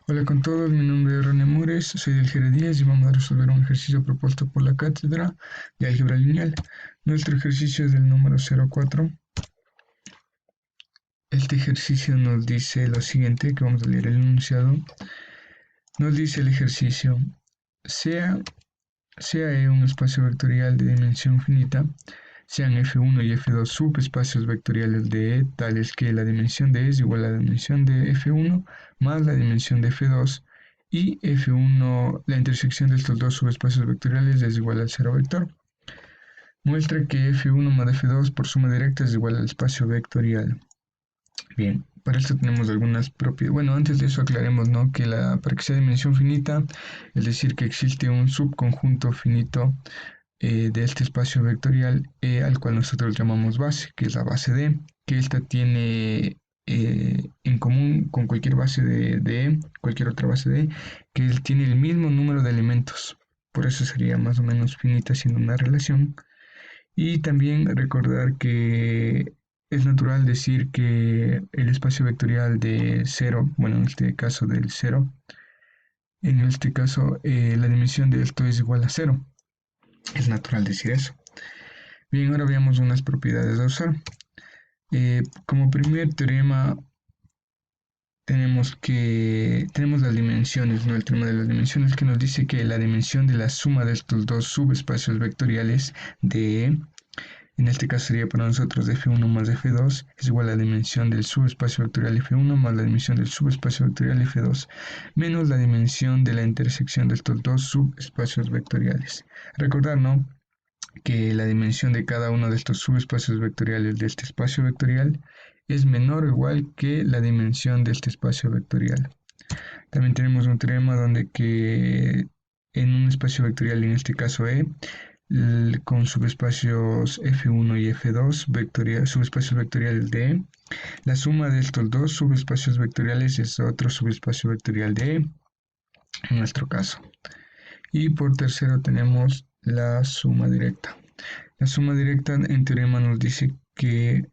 Hola con todos, mi nombre es René Mures, soy del GR 10 y vamos a resolver un ejercicio propuesto por la cátedra de álgebra lineal. Nuestro ejercicio es del número 04. Este ejercicio nos dice lo siguiente, que vamos a leer el enunciado. Nos dice el ejercicio, sea E un espacio vectorial de dimensión finita, sean F1 y F2 subespacios vectoriales de E tales que la dimensión de E es igual a la dimensión de F1 más la dimensión de F2 y F1, la intersección de estos dos subespacios vectoriales es igual al cero vector. Muestra que F1 más F2 por suma directa es igual al espacio vectorial. Bien, para esto tenemos algunas propiedades. Bueno, antes de eso aclaremos, ¿no? Que para que sea dimensión finita, es decir, que existe un subconjunto finito de este espacio vectorial al cual nosotros llamamos base, que es la base D, que esta tiene en común con cualquier base de E, cualquier otra base de E, que él tiene el mismo número de elementos. Por eso sería más o menos finita siendo una relación. Y también recordar que es natural decir que el espacio vectorial de cero, bueno, en este caso del cero, en este caso la dimensión de esto es igual a cero. Es natural decir eso. Bien, ahora veamos unas propiedades a usar. Como primer teorema tenemos las dimensiones, ¿no? El teorema de las dimensiones que nos dice que la dimensión de la suma de estos dos subespacios vectoriales de en este caso sería para nosotros de F1 más F2 es igual a la dimensión del subespacio vectorial F1 más la dimensión del subespacio vectorial F2 menos la dimensión de la intersección de estos dos subespacios vectoriales. Recordar, ¿no? Que la dimensión de cada uno de estos subespacios vectoriales de este espacio vectorial es menor o igual que la dimensión de este espacio vectorial. También tenemos un teorema donde que en un espacio vectorial, en este caso E, con subespacios F1 y F2, subespacios vectoriales de E, la suma de estos dos subespacios vectoriales es otro subespacio vectorial de E, en nuestro caso. Y por tercero tenemos la suma directa. La suma directa en teorema nos dice que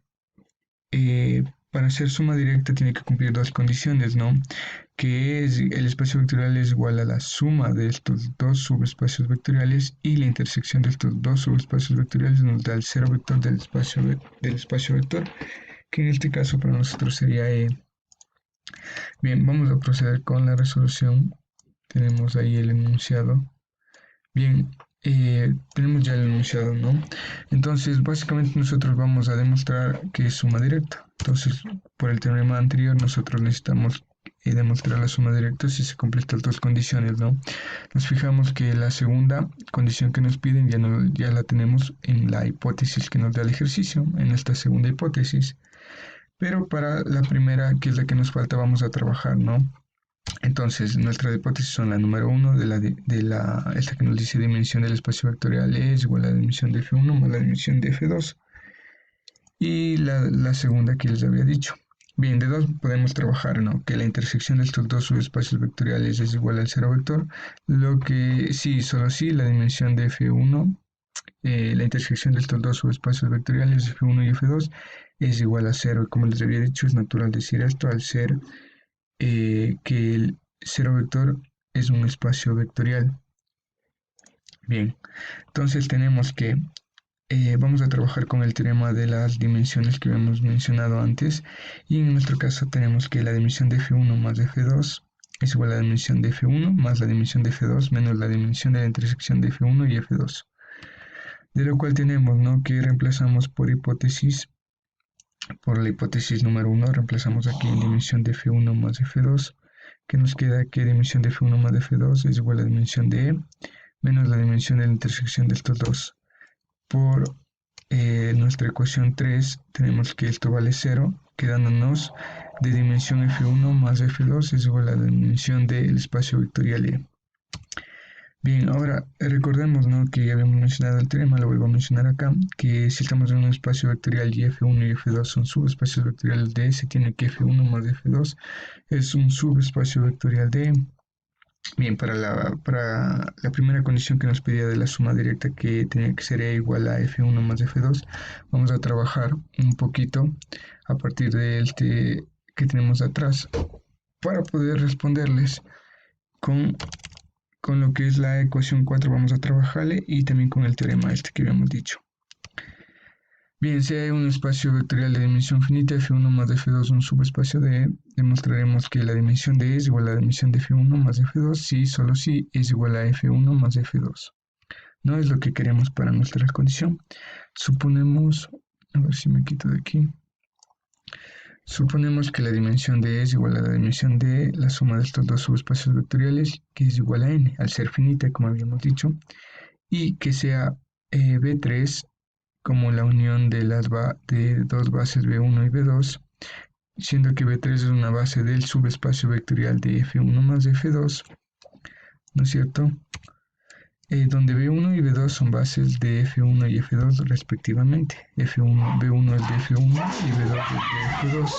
para hacer suma directa tiene que cumplir dos condiciones, ¿no? Que es el espacio vectorial es igual a la suma de estos dos subespacios vectoriales y la intersección de estos dos subespacios vectoriales nos da el cero vector del espacio vector, que en este caso para nosotros sería E. Bien, vamos a proceder con la resolución. Tenemos ahí el enunciado. Bien, tenemos ya el enunciado, ¿no? Entonces, básicamente nosotros vamos a demostrar que es suma directa. Entonces, por el teorema anterior, nosotros necesitamos demostrar la suma directa si se cumplen estas dos condiciones, ¿no? Nos fijamos que la segunda condición que nos piden ya la tenemos en la hipótesis que nos da el ejercicio, en esta segunda hipótesis. Pero para la primera, que es la que nos falta, vamos a trabajar, ¿no? Entonces, nuestras hipótesis son la número 1 esta que nos dice dimensión del espacio vectorial es igual a la dimensión de F1 más la dimensión de F2. Y la segunda que les había dicho. Bien, de dos podemos trabajar, ¿no? Que la intersección de estos dos subespacios vectoriales es igual al cero vector. Lo que sí, solo sí, la dimensión de F1, la intersección de estos dos subespacios vectoriales F1 y F2 es igual a cero. Como les había dicho, es natural decir esto al ser que el cero vector es un espacio vectorial. Bien, entonces tenemos que vamos a trabajar con el teorema de las dimensiones que habíamos mencionado antes y en nuestro caso tenemos que la dimensión de F1 más de F2 es igual a la dimensión de F1 más la dimensión de F2 menos la dimensión de la intersección de F1 y F2. De lo cual tenemos, ¿no? Que reemplazamos por la hipótesis número 1, reemplazamos aquí en dimensión de F1 más F2, que nos queda que dimensión de F1 más de F2 es igual a la dimensión de E menos la dimensión de la intersección de estos dos. Por nuestra ecuación 3 tenemos que esto vale 0, quedándonos de dimensión F1 más F2 es igual a la dimensión del espacio vectorial E. Bien, ahora recordemos, ¿no? Que ya habíamos mencionado el teorema, lo vuelvo a mencionar acá, que si estamos en un espacio vectorial y F1 y F2 son subespacios vectoriales de E, se tiene que F1 más F2 es un subespacio vectorial de E. Bien, para la primera condición que nos pedía de la suma directa que tenía que ser E igual a F1 más F2, vamos a trabajar un poquito a partir de este que tenemos atrás. para poder responderles con, con lo que es la ecuación 4 vamos a trabajarle y también con el teorema este que habíamos dicho. Bien, si hay un espacio vectorial de dimensión finita, F1 más F2 un subespacio de E, demostraremos que la dimensión de E es igual a la dimensión de F1 más F2 si solo si es igual a F1 más F2. No es lo que queremos para nuestra condición. Suponemos, a ver si me quito de aquí. Suponemos que la dimensión de E es igual a la dimensión de la suma de estos dos subespacios vectoriales, que es igual a n, al ser finita, como habíamos dicho, y que sea B3 como la unión de dos bases B1 y B2, siendo que B3 es una base del subespacio vectorial de F1 más F2, ¿no es cierto? Donde B1 y B2 son bases de F1 y F2 respectivamente. B1 es de F1 y B2 es de F2.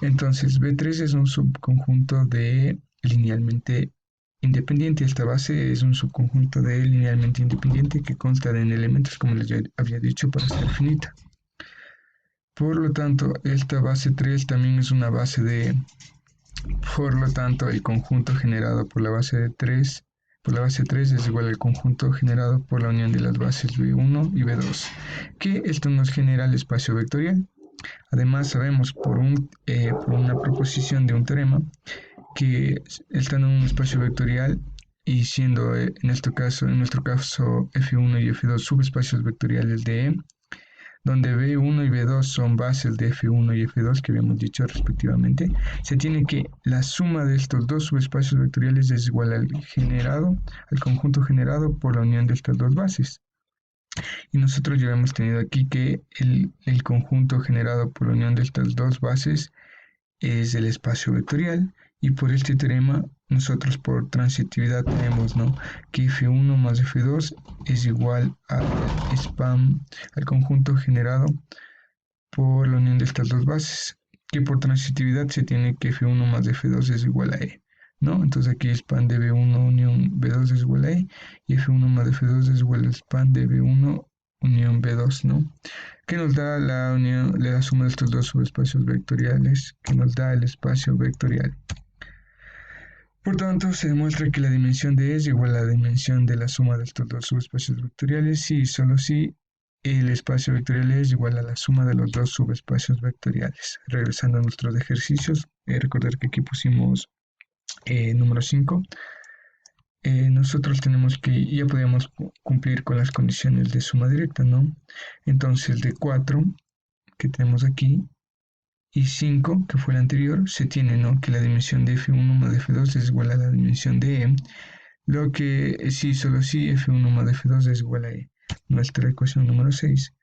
Entonces B3 es un subconjunto de linealmente independiente. Esta base es un subconjunto de linealmente independiente que consta de elementos, como les había dicho, para ser finita. Por lo tanto, esta base 3 también es una base de... Por lo tanto, el conjunto generado por la base 3 es igual al conjunto generado por la unión de las bases B1 y B2, que esto nos genera el espacio vectorial. Además, sabemos por una proposición de un teorema que estando en un espacio vectorial y siendo en nuestro caso F1 y F2 subespacios vectoriales de E, donde B1 y B2 son bases de F1 y F2 que habíamos dicho respectivamente, se tiene que la suma de estos dos subespacios vectoriales es igual al conjunto generado por la unión de estas dos bases. Y nosotros ya hemos tenido aquí que el conjunto generado por la unión de estas dos bases es el espacio vectorial, y por este teorema nosotros por transitividad tenemos, ¿no?, que F1 más F2 es igual al conjunto generado por la unión de estas dos bases, que por transitividad se tiene que F1 más F2 es igual a E, ¿no? Entonces aquí span de B1 unión B2 es igual a E, y F1 más F2 es igual al span de B1 unión B2, ¿no? Que nos da la suma de estos dos subespacios vectoriales, que nos da el espacio vectorial. Por tanto, se demuestra que la dimensión de E es igual a la dimensión de la suma de estos dos subespacios vectoriales si y solo si el espacio vectorial es igual a la suma de los dos subespacios vectoriales. Regresando a nuestros ejercicios, recordar que aquí pusimos número 5. Nosotros tenemos que, ya podíamos cumplir con las condiciones de suma directa, ¿no? Entonces de 4 que tenemos aquí y 5 que fue el anterior, se tiene, ¿no?, que la dimensión de F1 más de F2 es igual a la dimensión de E, lo que sí, solo si F1 más de F2 es igual a E, nuestra ecuación número 6.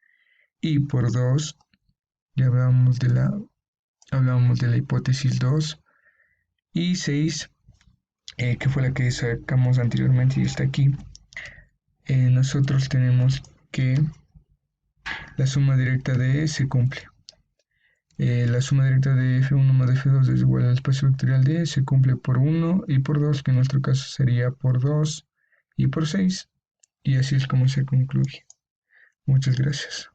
Y por 2, ya hablábamos de la hipótesis 2, y 6, que fue la que sacamos anteriormente y está aquí. Nosotros tenemos que la suma directa de E se cumple. La suma directa de F1 más de F2 es igual al espacio vectorial de E, se cumple por 1 y por 2, que en nuestro caso sería por 2 y por 6. Y así es como se concluye. Muchas gracias.